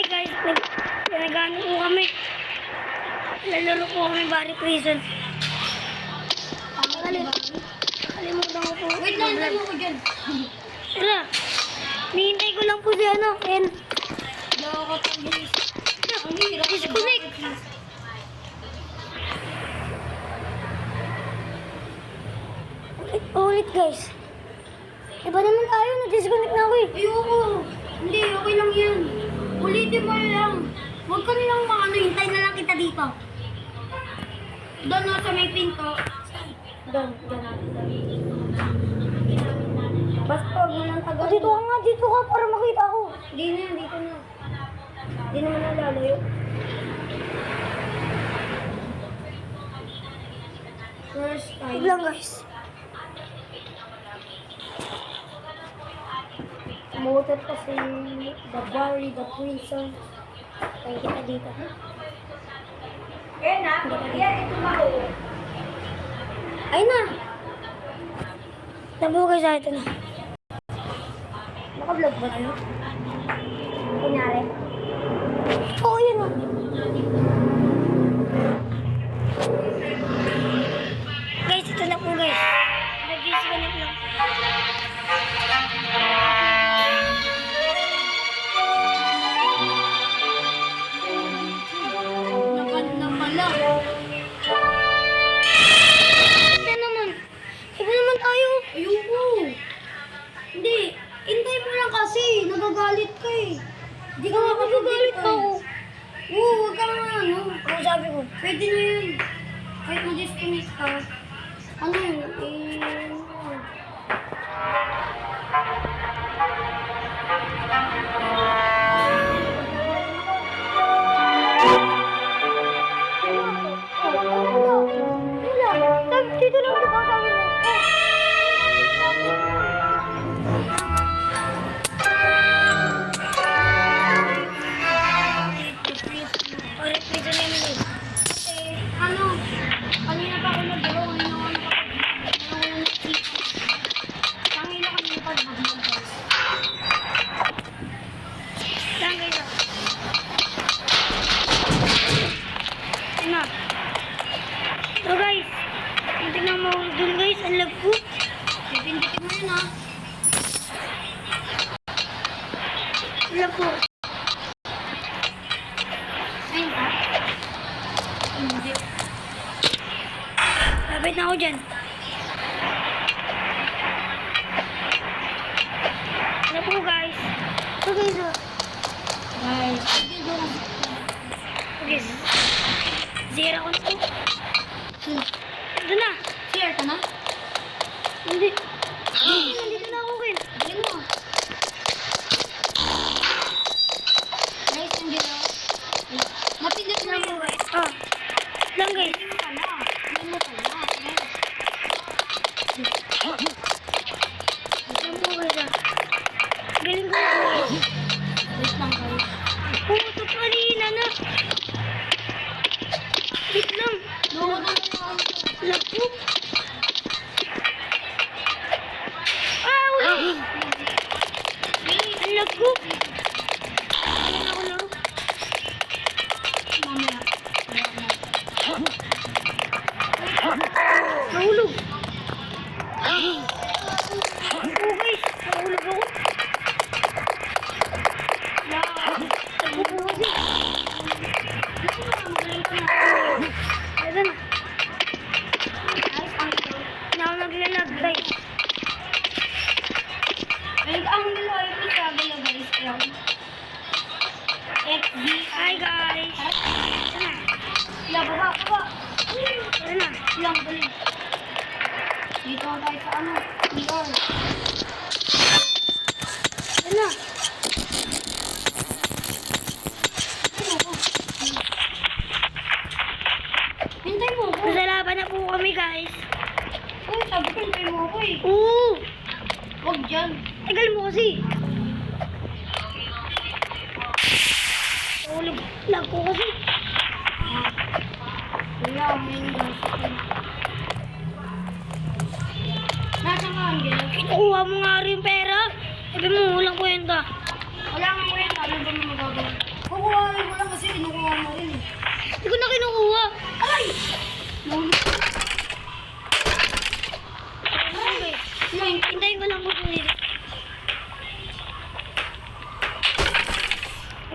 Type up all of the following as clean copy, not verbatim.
guys, nagano po kami. Lalaro po kami Bari Prison. Nakalimutan ko po. Wait lang, tayo ko dyan. Tara. Nihintay ko lang po si ano, N. Nakakapag-his. Ang hirap. Disconnect. Ulit guys. Iba naman tayo, na-disconnect na ako eh. Ayoko. Hindi, okay lang yan. Ulitin mo lang. Huwag ka nilang maano, hintay na lang kita dito. Doon no, sa may pinto. Doon natin. Basta huwag mo lang tagal. Dito ka para makita ako. Hindi na, dito na. Hindi naman nalalayo. First time. Wait lang guys. Umutot kasi the Bari, the prison. Kaya kita dito. Eh na, ito mao. Ay na. Tabo guys, ito na. Naka-vlog ba tayo? Kunyari. Oo, yun o. Guys, ito na po guys. Nag-disconnect lang. Napala pala. Ito naman. Iba naman tayo. Ayoko. Hindi. Hintay mo lang kasi. Nagagalit ka eh. Hindi ka Nagagalit pa ako. Oo, huwag ka nga ano. Ano sabi ko? Pwede na yun. Kahit ma-disconnect ka. Ano yun? Wala. Dito lang diba sabi mo? Ano? Kanina pa ako nag-draw. Ngayon ako kanina kanina pa nag-draw. Saan kayo? Ano? So guys, hindi na mahulog guys. Ang lag po. Pipindikin mo yun ha. Ang lag po. Ayun ha. Hindi. Lapit na ako dyan. Ano po guys? So guys, Guys. guys. Zero ko na po. Doon na. Share ka na? Hindi. Nandito na ako Ken. Galing mo. Guys, yung ginawa. Napindot mo yung guys. Ah. Lang guys. Galing mo pala. Galing mo pala. Lang po guys ah. Galing ko lang. Wait lang guys. Pumutok kanina na. Wait lang. Loko na lang. Lag po. Ah, wala. Ang lag po. Wala na ako laro. Mamaya. Nahulog. Oh guys, nahulog ako. Tago ko kasi. Ito na. Hindi ako naglalag guys. Ang nilaway ko sabi na guys. FBI. Hi guys. Ito na. Baba. Ito na. Lang galing. Dito na tayo sa ano. PR. Ito na. Hintay mo ako. Nasa laban na po kami guys. Uy, sabi ko hintay mo ako eh. Oo. Huwag dyan. Tagal mo kasi. Nahulog. Lag ko kasi. Kuya, may guys. Nasa ka, Angela? Kinukuha mo nga rin pera. Sabi mo, walang kwenta. Wala nga kwenta. Ano ba mo magagawa?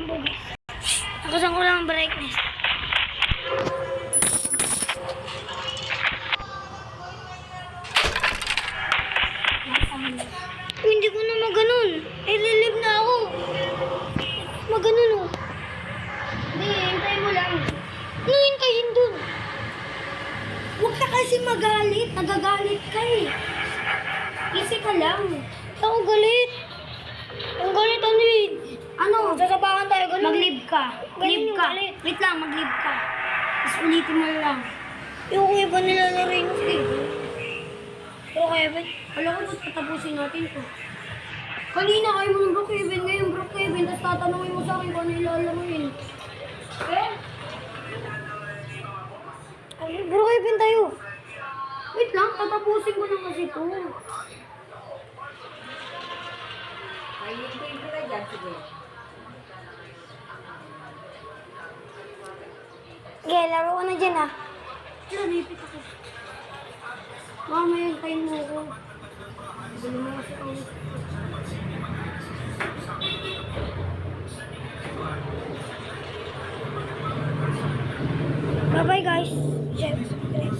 Tambo guys. Nakasan ko lang ang brightness. Hindi ko na maganon. I-relive na ako. Maganon oh. Hindi, hintayin mo lang. Ano hintayin dun? Huwag ka kasi magalit. Nagagalit ka eh. Easy ka lang. Ako galit. Ang galit ano yun? Ano? Sasabakan tayo ganun. Mag-leave ka. Ganun Leave yung ka. galit. Wait lang, mag-leave ka. Tapos ulitin mo lang. Yung iba nilalaro yung game. Pero Kevin, Alam ko ba't patapusin natin to? Kanina kayo mo ng Brookhaven, ngayon Brookhaven, tapos tatanungin mo sa akin kung ano ilalamuin. Eh? bro Kevin tayo. Wait lang, tatapusin ko lang kasi to. Okay, laro ko na dyan ah. Wala, naipit ako. Mamaya hintayin mo ako. Gulo mo kasi ako. Bye bye guys. Jeff.